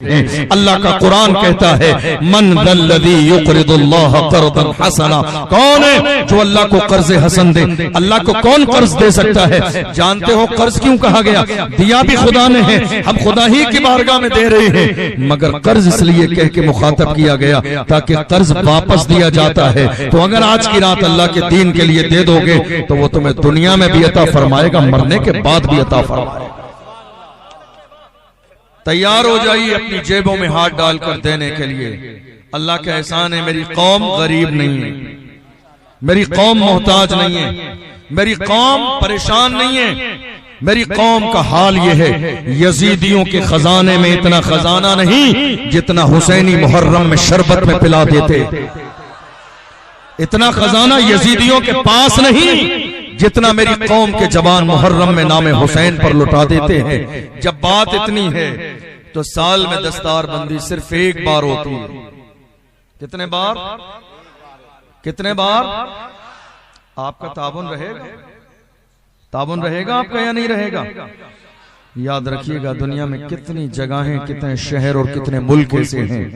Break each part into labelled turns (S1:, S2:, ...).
S1: अल्लाह का कुरान कहता है मन दल्लज़ी युक़रिदुल्लाह क़र्ज़न हसना, कौन है जो अल्लाह को कर्ज हसन दे। अल्लाह को कौन कर्ज दे सकता है? जानते हो कर्ज क्यों कहा गया? दिया भी खुदा ने है, हम खुदा ही की बारगाह में दे रहे हैं, मगर कर्ज इसलिए कह के मुखातब किया गया ताकि कर्ज वापस दिया जाता है। तो अगर आज की रात अल्लाह के दीन के लिए दे दोगे तो वो तुम्हें दुनिया में भी अता फरमाएगा, मरने के बाद भी अता फरमाएगा। तैयार हो जाइए अपनी जेबों में हाथ डालकर देने के लिए। अल्लाह का एहसान है, मेरी कौम गरीब नहीं है, मेरी कौम मोहताज नहीं है, मेरी कौम परेशान नहीं है। मेरी कौम का हाल यह है, यजीदियों के खजाने में इतना खजाना नहीं जितना हुसैनी मुहर्रम में शरबत में पिला देते। इतना खजाना यजीदियों के पास नहीं जितना मेरी कौम के जवान मुहर्रम में नामे हुसैन पर लुटा देते हैं। जब बात इतनी है तो साल में दस्तार बंदी सिर्फ एक बार होती है। कितने बार? कितने बार? आपका ताबुन रहेगा? ताबुन रहेगा आपका या नहीं रहेगा? याद रखिएगा, दुनिया में कितनी जगहें, कितने शहर और कितने मुल्क ऐसे हैं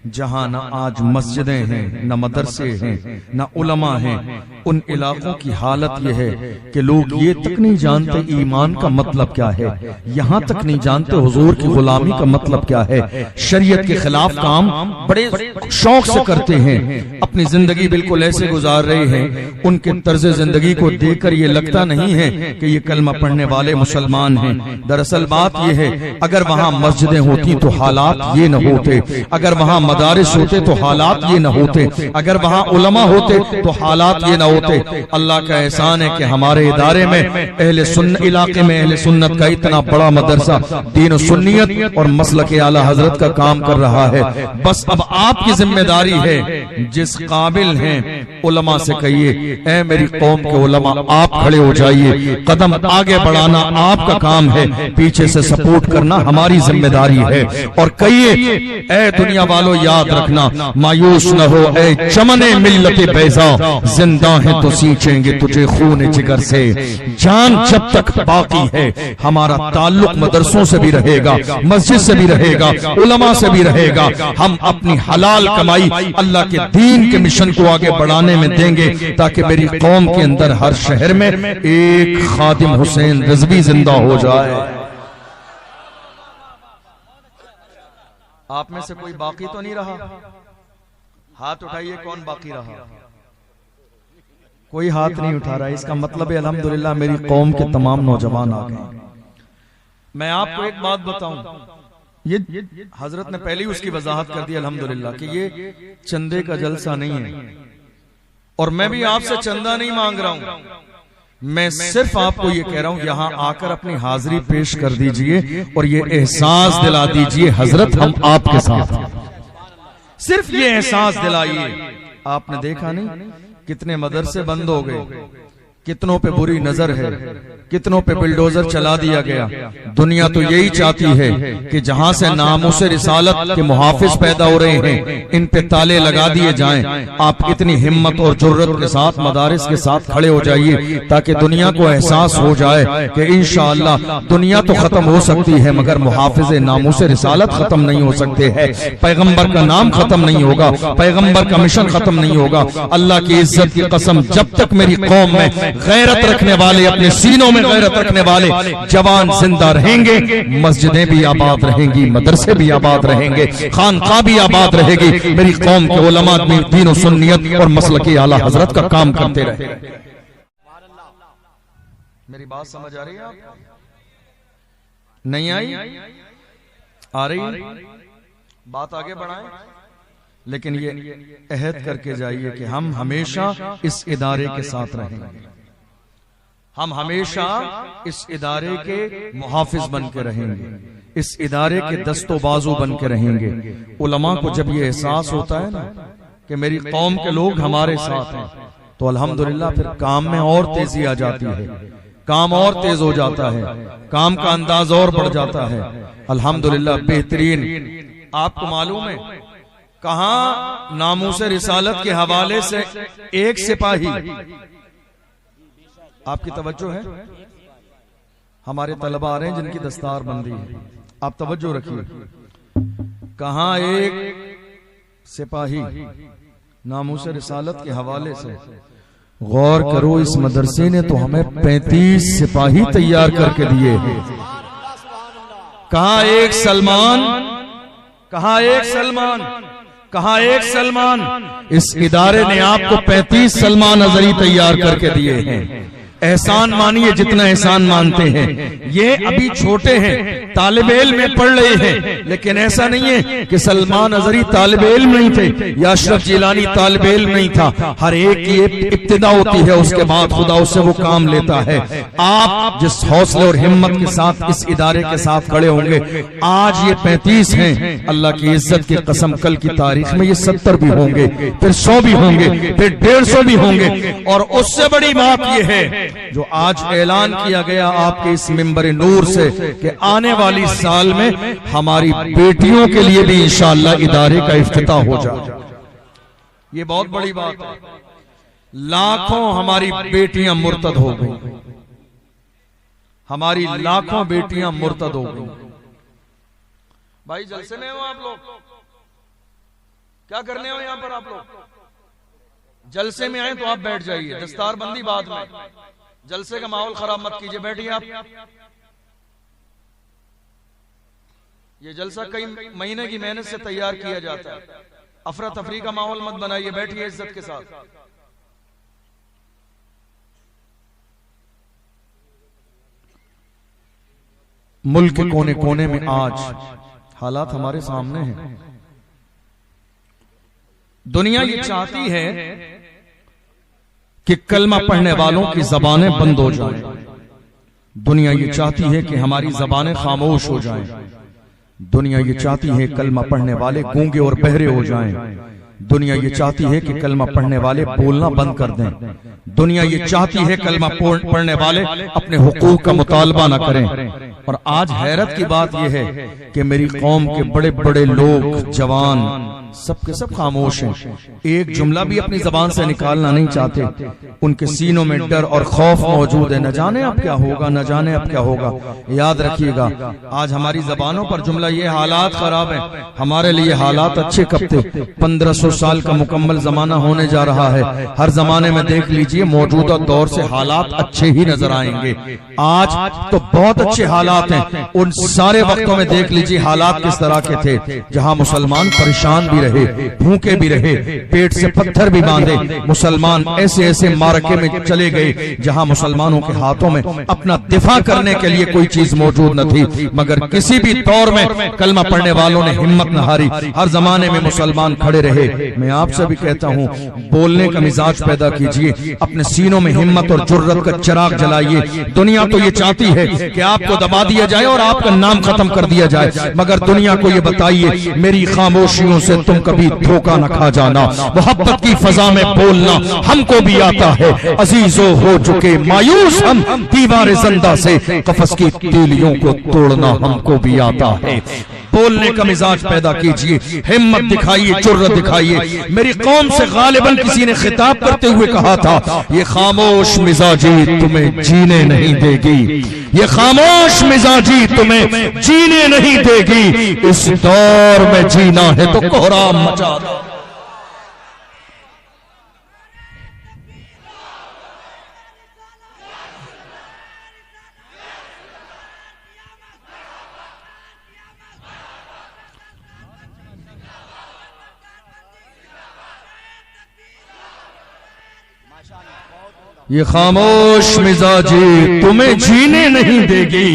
S1: जहां न आज मस्जिदें हैं, न मदरसे हैं, न उलमा हैं। उन इलाकों की हालत यह है कि लोग ये तक नहीं जानते ईमान का मतलब क्या है, यहां तक नहीं जानते हुजूर की गुलामी का मतलब क्या है। शरीयत के खिलाफ काम बड़े शौक से करते हैं, अपनी जिंदगी बिल्कुल ऐसे गुजार रहे हैं, उनके तर्ज जिंदगी को देखकर ये लगता नहीं है कि ये कलमा पढ़ने वाले मुसलमान हैं। दरअसल बात यह है, अगर वहां मस्जिदें होती तो हालात ये न होते, अगर वहां मदारिस होते तो हालात ये न होते, अगर वहां उलमा होते तो हालात ये न होते। अल्लाह का एहसान है कि हमारे इदारे में इलाके में अहले सुन्नत का इतना बड़ा मदरसा दीन सुन्नियत और मसलक आला हजरत का काम कर रहा है। बस अब आपकी जिम्मेदारी है, जिस काबिल हैं उलमा से कहिए, ऐ मेरी कौम के उलमा आप खड़े हो जाइए, कदम आगे बढ़ाना आपका काम है, पीछे से सपोर्ट करना हमारी जिम्मेदारी है। और कहिए, ऐ दुनिया वालों याद रखना, मायूस न हो ऐ चमने मिल्लत बैज़ा, जिंदा है तो सींचेंगे तुझे खून जिगर से। जान जब तक बाकी है हमारा ताल्लुक मदरसों से भी रहेगा, मस्जिद से भी रहेगा, उलमा से भी रहेगा। हम अपनी हलाल कमाई अल्लाह के दीन के मिशन को आगे बढ़ाने में देंगे ताकि मेरी कौम के अंदर हर शहर में एक खादिम हुसैन रिजवी जिंदा हो जाए। आप में से कोई बाकी तो नहीं रहा? हाथ उठाइए, कौन बाकी रहा? कोई हाथ नहीं उठा रहा। इसका मतलब है अल्हम्दुलिल्लाह मेरी कौम के तमाम नौजवान आ गए। मैं आपको एक बात बताऊं, ये हजरत ने पहले ही उसकी वजाहत कर दी अल्हम्दुलिल्लाह कि ये चंदे का जलसा नहीं है, और मैं भी आपसे चंदा नहीं मांग रहा हूं। मैं सिर्फ आपको ये कह रहा हूं, यहां आकर अपनी हाजिरी पेश कर दीजिए और ये एहसास दिला दीजिए हजरत हम आपके साथ हैं। सिर्फ ये एहसास दिलाइए। आपने देखा नहीं कितने मदरसे बंद हो गए, कितनों पे बुरी नजर है, कितनों पे बुलडोजर चला दिया गया। दुनिया तो यही चाहती है कि जहां से नामूसे रिसालत के मुहाफिज पैदा हो रहे हैं इन पे ताले लगा दिए जाएं। आप इतनी हिम्मत और जुर्रत के साथ मदारिस के साथ खड़े हो जाइए ताकि दुनिया को एहसास हो जाए कि इंशाअल्लाह दुनिया तो खत्म हो सकती है मगर मुहाफिज नामूसे रिसालत खत्म नहीं हो सकते हैं। पैगंबर का नाम खत्म नहीं होगा, पैगंबर का मिशन खत्म नहीं होगा। अल्लाह की इज्जत की कसम, जब तक मेरी कौम में गैरत रखने वाले, अपने सीनों में गैरत रखने वाले जवान जिंदा रहेंगे, मस्जिदें भी आबाद रहेंगी, मदरसे भी आबाद रहेंगे, खानका भी आबाद रहेगी। मेरी कौम के उलमा भी दीन और सुन्नियत और मसलक आला हजरत का काम करते रहे। मेरी बात समझ आ रही है? आप नहीं आई? आ रही? बात आगे बढ़ाएं, लेकिन ये अहद करके जाइए कि हम हमेशा इस इदारे के साथ रहेंगे, हम हमेशा इस इदारे के मुहाफिज बन के रहेंगे, इस इदारे के दस्तो बाजू बन के रहेंगे। उलमा को जब ये एहसास होता है ना कि मेरी कौम के लोग हमारे साथ हैं तो अल्हम्दुलिल्लाह फिर काम में और तेजी आ जाती है, काम और तेज हो जाता है, काम का अंदाज और बढ़ जाता है। अल्हम्दुलिल्लाह बेहतरीन। आपको मालूम है कहां नामूसे रिसालत के हवाले से एक सिपाही, आपकी तवज्जो है, हमारे तलबा आ रहे हैं जिनकी दस्तार बंदी है, आप तवज्जो रखिए। कहां एक सिपाही नामूस रिसालत के हवाले से, गौर करो इस मदरसे ने तो हमें 35 सिपाही तैयार करके दिए हैं। कहां एक सलमान, कहां एक सलमान, कहां एक सलमान। इस इदारे ने आपको 35 सलमान अजहरी तैयार करके दिए हैं। एहसान मानिए जितना एहसान मानते हैं। ये अभी छोटे हैं, तालिब इल्म में पढ़ रहे हैं, लेकिन ऐसा नहीं है कि सलमान अजहरी तालिब इल्म नहीं थे या अशरफ जिलानी तालिब इल्म नहीं था। हर एक की इब्तिदा होती है, उसके बाद खुदा उससे वो काम लेता है। आप जिस हौसले और हिम्मत के साथ इस इदारे के साथ खड़े होंगे, आज ये 35 हैं, अल्लाह की इज्जत की कसम कल की तारीख में ये 70 भी होंगे, फिर 100 भी होंगे, फिर 150 भी होंगे। और उससे बड़ी बात ये है जो आज ऐलान किया गया आपके इस मिंबर नूर से कि आने वाली साल में हमारी बेटियों के लिए भी इंशाअल्लाह इदारे का इफ्तिताह हो जाए। ये बहुत बड़ी बात है। लाखों हमारी बेटियां मुर्तद हो गई, हमारी लाखों बेटियां मुर्तद हो गई। भाई जलसे में हो आप लोग, क्या करने हो यहां पर आप लोग? जलसे में आए तो आप बैठ जाइए, दस्तारबंदी बाद में, जलसे का माहौल खराब मत कीजिए, बैठिए आप। ये जलसा कई महीने की मेहनत से तैयार किया जाता है, अफरा तफरी का माहौल मत बनाइए, बैठिए इज्जत के साथ। मुल्क के कोने कोने में आज हालात हमारे सामने हैं। दुनिया ये चाहती है कि कलमा पढ़ने वालों की जबानें बंद हो जाएं। दुनिया ये चाहती है कि हमारी जबानें खामोश हो जाएं। दुनिया ये चाहती है कलमा पढ़ने वाले गूंगे और बहरे हो जाएं। दुनिया ये चाहती है कि कलमा पढ़ने वाले बोलना बंद कर दें। दुनिया ये चाहती है कलमा पढ़ने वाले अपने हुकूक का मुतालबा न करें। और आज हैरत की बात यह है कि मेरी कौम के बड़े बड़े लोग, जवान, सब के सब खामोश हैं। एक जुमला भी अपनी जबान से निकालना नहीं चाहते। उनके सीनों में डर और खौफ मौजूद है। न जाने अब क्या होगा, न जाने अब क्या होगा। याद रखिएगा, आज हमारी जबानों पर जुमला ये हालात खराब हैं, हमारे लिए हालात अच्छे कब थे। 1500 साल का मुकम्मल जमाना होने जा रहा है। हर जमाने में देख लीजिए, मौजूदा दौर से हालात अच्छे ही नजर आएंगे। आज तो बहुत अच्छे हालात हैं। उन सारे वक्तों में देख लीजिए हालात किस तरह के थे, जहां मुसलमान परेशान भी रहे, भूखे भी रहे, पेट से पत्थर भी बांधे। मुसलमान ऐसे ऐसे मार्के में चले गए जहां मुसलमानों के हाथों में अपना दिफा करने के लिए कोई चीज मौजूद न थी, मगर किसी भी दौर में कलमा पढ़ने वालों ने हिम्मत न हारी। हर जमाने में मुसलमान खड़े रहे। मैं आपसे भी कहता हूं, बोलने का मिजाज पैदा कीजिए, अपने सीनों में हिम्मत और जुर्रत का चिराग जलाइए। दुनिया तो ये चाहती है कि आपको दबा दिया जाए और आपका नाम खत्म कर दिया जाए, मगर दुनिया को ये बताइए, मेरी खामोशियों से तुम कभी धोखा न खा जाना। मोहब्बत की फजा में बोलना हमको भी आता है। अजीजों हो चुके मायूस हम, दीवार जिंदा से कफस की तीलियों को तोड़ना हमको भी आता है। बोलने का मिजाज पैदा कीजिए, हिम्मत दिखाइए, जुर्रत दिखाइए। मेरी कौम से गालिबन किसी ने खिताब करते हुए कहा था, ये खामोश मिजाजी तुम्हें जीने नहीं देगी, ये खामोश मिजाजी तुम्हें जीने नहीं देगी। इस दौर में जीना है तो कोहराम मचा दो। ये खामोश मिजाजी तुम्हें जीने नहीं देगी,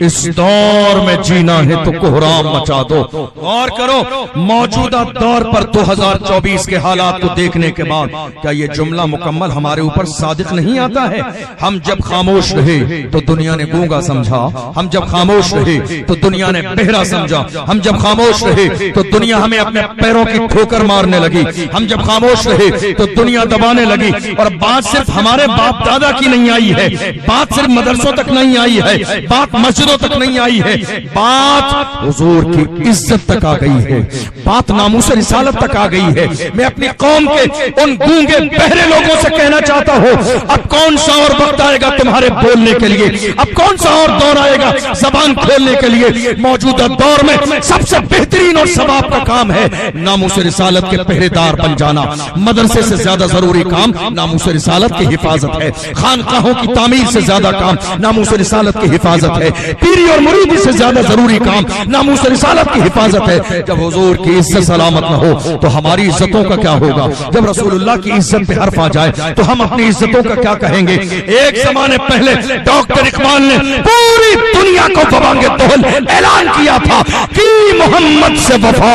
S1: इस दौर में जीना है तो कोहराम मचा दो। गौर करो, मौजूदा दौर पर 2024 के हालात को देखने के बाद क्या ये जुमला मुकम्मल हमारे ऊपर सादिक नहीं आता है? हम जब खामोश रहे तो दुनिया ने गूंगा समझा, हम जब खामोश रहे तो दुनिया ने बहरा समझा, हम जब खामोश रहे तो दुनिया हमें अपने पैरों की ठोकर मारने लगी, हम जब खामोश रहे तो दुनिया दबाने लगी। और बात सिर्फ हमारे बाप दादा की नहीं आई है, बात सिर्फ मदरसों तक नहीं आई है, बात मस्जिदों तक नहीं आई है, बात हुजूर की इज्जत तक आ गई है, बात नामूस रिसालत तक आ गई है। मैं अपनी कौम के उन गूंगे बहरे लोगों से कहना चाहता हूं, अब कौन सा और वक्त आएगा तुम्हारे बोलने के लिए, अब कौन सा और दौर आएगा जबान खोलने के लिए। मौजूदा दौर में सबसे बेहतरीन और सवाब का काम है नामूस रिसालत के पहरेदार बन जाना। मदरसे से ज्यादा जरूरी काम नामूस रिसालत की हिफाजत है, खानकाहों की तामीर से ज्यादा काम नामूस रिसालत की हिफाजत है, पीरी और मुरीदी से ज्यादा जरूरी काम नामूस रिसालत की हिफाजत है। जब हुजूर की इज्जत सलामत न हो तो हमारी इज्जतों का क्या होगा। जब रसूलुल्लाह की इज्जत पे हर्फ आ जाए तो हम अपनी इज्जतों का क्या कहेंगे। एक जमाने पहले डॉक्टर इकबाल ने पूरी दुनिया को बवांगे तोहल ऐलान किया था कि मोहम्मद से वफा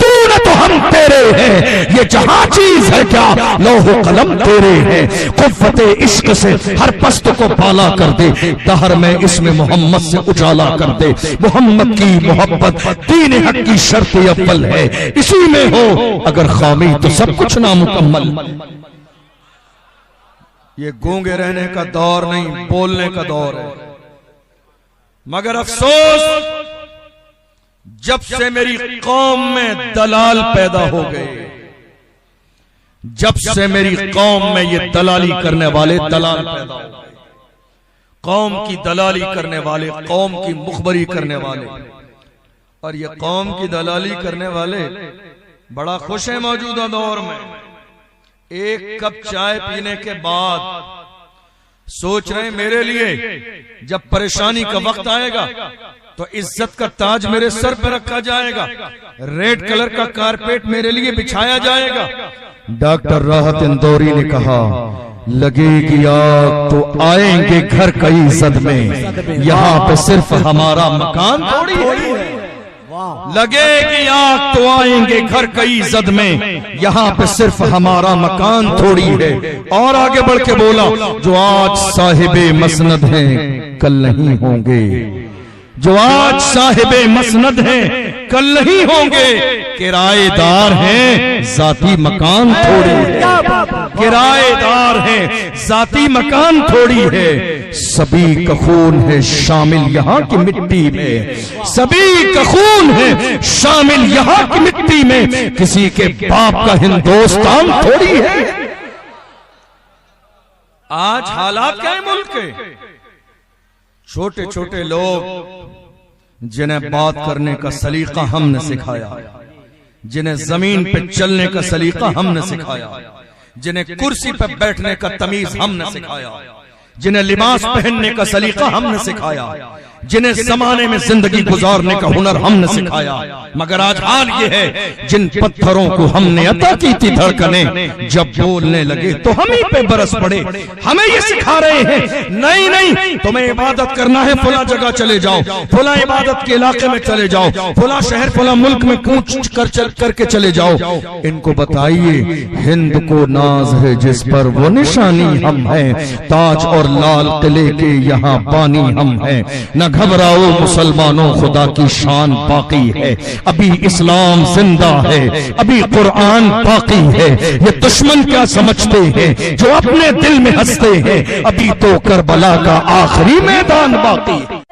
S1: तूने तो हम तेरे हैं, ये जहां चीज है क्या लौह कलम तेरे हैं। कुव्वते इश्क से हर पस्त को पाला कर दे, दहर में इसमें मोहम्मद से उजाला कर दे। मोहम्मद की मोहब्बत दीन हक की शर्त अव्वल है, इसी में हो अगर खामी तो सब कुछ नामुकम्मल। ये गूंगे रहने का दौर नहीं, बोलने का दौर है। मगर अफसोस जब से मेरी कौम में दलाल पैदा हो गए, जब से मेरी कौम में ये दलाली करने वाले दलाल पैदा हो गए, कौम की दलाली करने वाले, कौम की मुखबरी करने वाले, और ये कौम की दलाली करने वाले बड़ा खुश है मौजूदा दौर में। एक कप चाय पीने के बाद सोच रहे मेरे लिए जब परेशानी का वक्त आएगा तो इज्जत का ताज मेरे सर पर रखा जाएगा, रेड कलर का कारपेट मेरे लिए बिछाया जाएगा। डॉक्टर राहत इंदौरी ने कहा, लगेगी आग तो आएंगे घर कई जद में, यहाँ पे सिर्फ हमारा मकान थोड़ी है। लगेगी आग तो आएंगे घर कई जद में, यहाँ पे सिर्फ हमारा मकान थोड़ी है। और आगे बढ़ के बोला, जो आज साहिबे मसनद हैं कल नहीं होंगे, जो आज साहिबे मसनद हैं कल नहीं होंगे, किराएदार हैं जाती मकान थोड़ी है, किराएदार हैं जाती मकान थोड़ी है। सभी का खून है शामिल यहाँ की मिट्टी में, सभी का खून है शामिल यहाँ की मिट्टी में, किसी के बाप का हिंदुस्तान थोड़ी है। आज हालात क्या है मुल्क के, छोटे छोटे लोग जिन्हें बात करने का सलीका हमने सिखाया, जिन्हें जमीन पे चलने का सलीका हमने सिखाया, जिन्हें कुर्सी पे बैठने का तमीज हमने सिखाया, जिन्हें लिबास पहनने का सलीका हमने सिखाया, जिन्हें जमाने में जिंदगी गुजारने का हुनर हमने सिखाया। मगर आज हाल ये है, जिन पत्थरों को हमने अता की थी धड़कनें, जब बोलने लगे तो हम ही पे बरस पड़े। हमें ये सिखा रहे हैं, नहीं नहीं तुम्हें इबादत करना है फला जगह चले जाओ, फला इबादत के इलाके में चले जाओ, फला शहर फला मुल्क में कूच करके चले जाओ। इनको बताइए हिंद को नाज है जिस पर वो निशानी हम हैं, ताज और लाल किले के यहाँ बानी हम हैं। न घबराओ मुसलमानों खुदा की शान बाकी है, अभी इस्लाम जिंदा है, अभी कुरान बाकी है। ये दुश्मन क्या समझते हैं जो अपने दिल में हंसते हैं, अभी तो करबला का आखिरी मैदान बाकी है।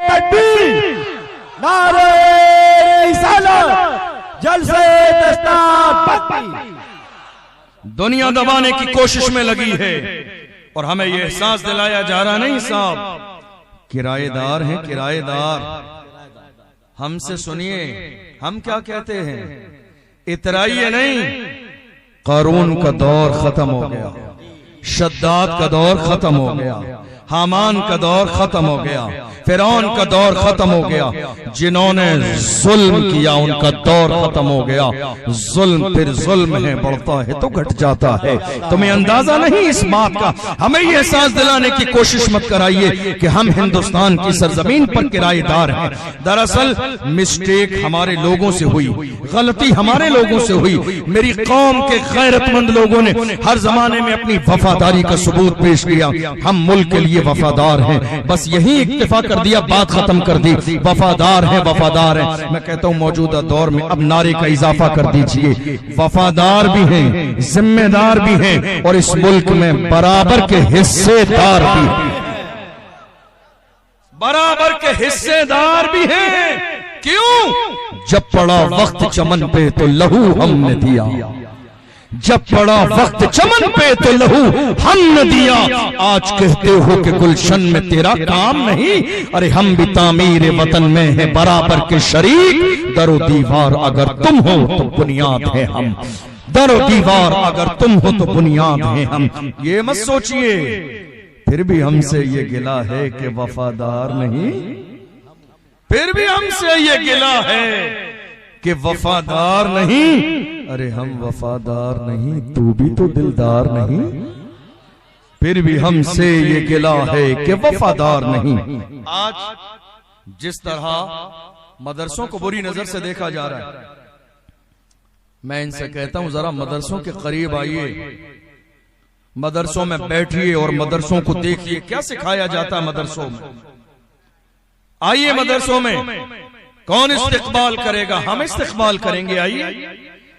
S2: नारे रिसालत जलसे दस्तार,
S1: दुनिया दबाने की कोशिश में लगी है और हमें यह एहसास दिलाया जा रहा नहीं साहब, किराएदार हैं किराएदार। हमसे सुनिए हम क्या कहते हैं, इतराइए नहीं। कारून का दौर खत्म हो गया, शद्दाद का दौर खत्म हो गया, हामान का दौर खत्म हो गया, फिरौन का दौर खत्म हो गया। जिन्होंने जुल्म किया उनका दौर खत्म हो गया। जुल्म फिर जुल्म है, बढ़ता है तो घट जाता है। तुम्हें अंदाजा नहीं इस बात का। हमें ये एहसास दिलाने की कोशिश मत कराइए कि हम हिंदुस्तान की सरजमीन पर किराएदार हैं। दरअसल मिस्टेक हमारे लोगों से हुई, गलती हमारे लोगों से हुई। मेरी कौम के गैरतमंद लोगों ने हर जमाने में अपनी वफादारी का सबूत पेश किया। हम मुल्क के लिए वफादार हैं, बस यही इक्तिफा कर कर दिया, बात खत्म कर दी। वफादार है, वफादार है। मैं कहता हूं मौजूदा दौर में अब नारे का इजाफा कर दीजिए, वफादार भी हैं, जिम्मेदार भी हैं और इस मुल्क में बराबर के हिस्सेदार भी हैं, बराबर के हिस्सेदार भी हैं। क्यों? जब पड़ा वक्त चमन पे तो लहू हमने दिया, जब पड़ा वक्त चमन पे तो लहू हमने दिया। आज कहते हो कि गुलशन में तेरा काम नहीं, अरे हम भी तामीर वतन में है बराबर के शरीक। दरो दीवार अगर तुम हो तो बुनियाद है हम, दरो दीवार अगर तुम हो तो बुनियाद है हम। ये मत सोचिए फिर भी हमसे ये गिला है कि वफादार नहीं, फिर भी हमसे ये गिला है कि वफादार नहीं। अरे हम वफादार नहीं, तू भी तो दिलदार नहीं, फिर भी हमसे ये गिला है कि वफादार नहीं। आज जिस तरह मदरसों को बुरी नजर से देखा जा रहा है, मैं इनसे कहता हूं जरा मदरसों के करीब आइए, मदरसों में बैठिए और मदरसों को देखिए क्या सिखाया जाता है मदरसों में। आइए मदरसों में, कौन इस्तिकबाल करेगा? हम इस्तिकबाल करेंगे। आइए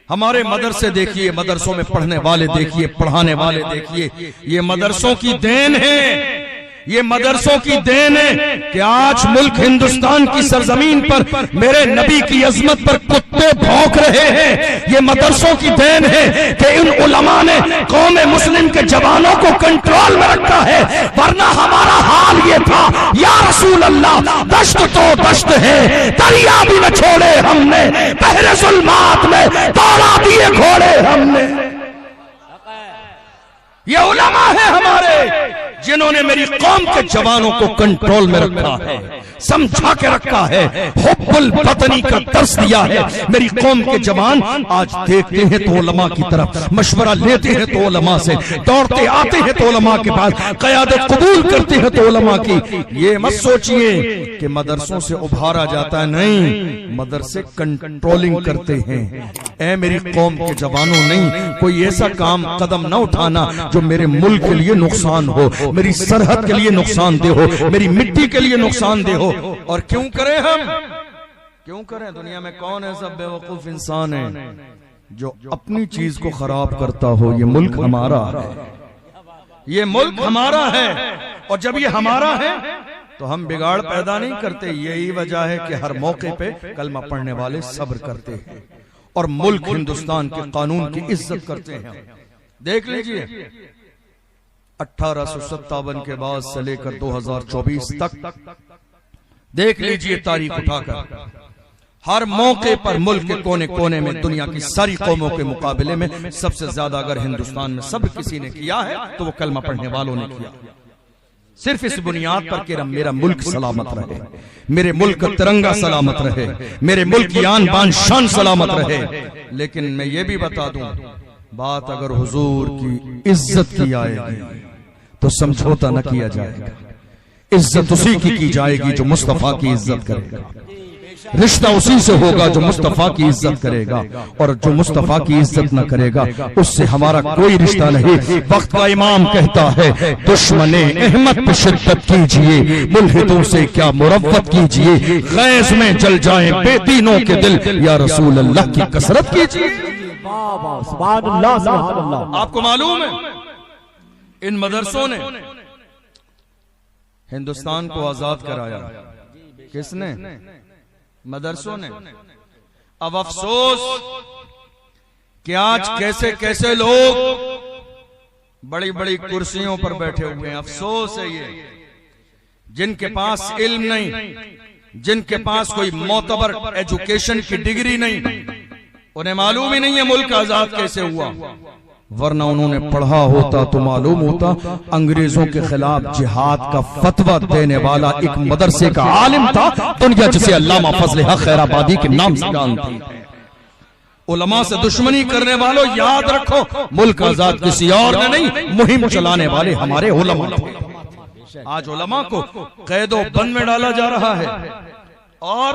S1: हमारे मदरसे देखिए, मदरसों में पढ़ने वाले देखिए, पढ़ाने वाले देखिए। ये मदरसों की देन है, ये मदरसों की देन है कि आज मुल्क हिंदुस्तान की सरजमीन पर मेरे नबी की अजमत पर कुत्ते भौंक रहे हैं। ये मदरसों की देन है कि इन उलमा ने कौम मुस्लिम के जवानों को कंट्रोल में रखा है, वरना हमारा हाल ये था, या रसूल अल्लाह दश्त तो दश्त है, दरिया भी न छोड़े हमने, पहरे जुल्मात में दौड़ा दिए घोड़े हमने। ये उलमा है हमारे जिन्होंने मेरी कौम के जवानों को कंट्रोल में रखा है, समझा के रखा है, हुब्बुल वतनी का दर्स दिया है। मेरी कौम के जवान आज देखते हैं तो उलमा की तरफ, मशवरा लेते हैं तो उलमा से, दौड़ते आते हैं तो उलमा के पास, क़यादत कबूल करते हैं तो उलमा की। ये मत सोचिए कि मदरसों से उभारा जाता है, नहीं, मदरसे कंट्रोलिंग करते हैं। ऐ मेरी कौम के जवानों, नहीं कोई ऐसा काम कदम न उठाना जो मेरे मुल्क के लिए नुकसान हो, मेरी सरहद के लिए नुकसानदेह हो, मेरी मिट्टी के लिए नुकसानदेह हो। और क्यों करें हम, क्यों करें? दुनिया में कौन ऐसा बेवकूफ इंसान है जो अपनी चीज को खराब करता हो? ये मुल्क हमारा है, ये मुल्क हमारा है, और जब ये हमारा है तो हम बिगाड़ पैदा नहीं करते। यही वजह है कि हर मौके पे कलमा पढ़ने वाले सब्र करते हैं और मुल्क हिंदुस्तान के कानून की इज्जत करते हैं। देख लीजिए 1857 के बाद से लेकर 2024 तक देख लीजिए तारीख उठाकर, हर मौके पर मुल्क के कोने कोने में दुनिया की सारी कौमों के मुकाबले में सबसे ज्यादा अगर हिंदुस्तान में सब किसी ने किया है तो वो कलमा पढ़ने वालों ने किया। सिर्फ इस बुनियाद पर कि मेरा मुल्क सलामत रहे, मेरे मुल्क का तिरंगा सलामत रहे, मेरे मुल्क की आन बान शान सलामत रहे। लेकिन मैं ये भी बता दूं, बात अगर हुजूर की इज्जत की आएगी तो समझौता न किया जाएगा। इज्जत उसी की जाएगी जो मुस्तफा की इज्जत करेगा, रिश्ता उसी से होगा जो मुस्तफा की इज्जत करेगा, और जो मुस्तफा की इज्जत न करेगा उससे हमारा कोई रिश्ता नहीं। वक्त का इमाम कहता है, दुश्मने अहमद पे शिद्दत कीजिए, मुल्हिदों से क्या मुरव्वत कीजिए, गैस में जल जाएं बेदीनों के दिल, या रसूल अल्लाह की कसरत कीजिए। आपको मालूम है इन मदरसों ने हिंदुस्तान को आजाद कराया, किसने? मदरसों ने। अब अफसोस कि आज कैसे कैसे लोग बड़ी बड़ी कुर्सियों पर बैठे हुए हैं। अफसोस है ये, जिनके पास इल्म नहीं, जिनके पास कोई मोतबर एजुकेशन की डिग्री नहीं, उन्हें मालूम ही नहीं है मुल्क आजाद कैसे हुआ। वरना उन्होंने पढ़ा होता तो मालूम होता अंग्रेजों के खिलाफ जिहाद का फतवा देने वाला एक मदरसे का आलिम था दुनिया, जिसे अल्लामा फजल हक खैराबादी के नाम से जानती है। उलमा से दुश्मनी करने वालों, याद रखो मुल्क आजाद किसी और ने नहीं, मुहिम चलाने वाले हमारे उलमा थे। आज उलमा को कैदो बंद में डाला जा रहा है और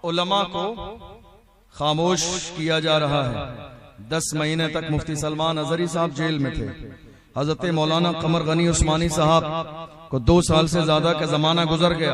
S1: उलमा को खामोश किया जा रहा है। 10 महीने तक मुफ्ती सलमान अजहरी साहब जेल में थे, हजरत मौलाना कमर गनी उस्मानी साहब को 2 साल से ज्यादा का जमाना गुजर गया।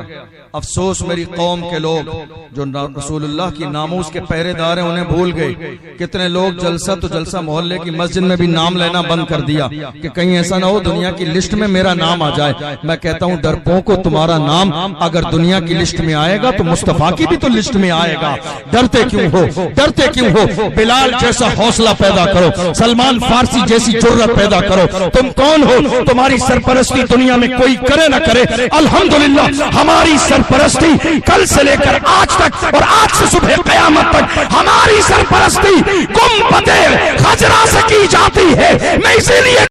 S1: अफसोस मेरी कौम के लोग जो रसूलुल्लाह की नामूस के पहरेदार हैं उन्हें भूल गए। कितने लोग जलसा तो जलसा मोहल्ले की मस्जिद में भी नाम लेना बंद कर दिया कि कहीं ऐसा ना हो दुनिया की लिस्ट में मेरा नाम आ जाए। मैं कहता हूं डरपोको, तुम्हारा नाम अगर दुनिया की लिस्ट में आएगा तो मुस्तफा की भी तो लिस्ट में आएगा। डरते क्यों हो, डरते क्यों हो? बिलाल जैसा हौसला पैदा करो, सलमान फारसी जैसी जुर्रत पैदा करो। तुम कौन हो? तुम्हारी सरपरस्ती दुनिया में कोई करे ना करे, अल्हम्दुलिल्लाह हमारी सरपरस्ती कल से लेकर आज तक और आज से सुबह क़यामत तक हमारी सरपरस्ती गुंबदे खजरा से की जाती है। मैं इसीलिए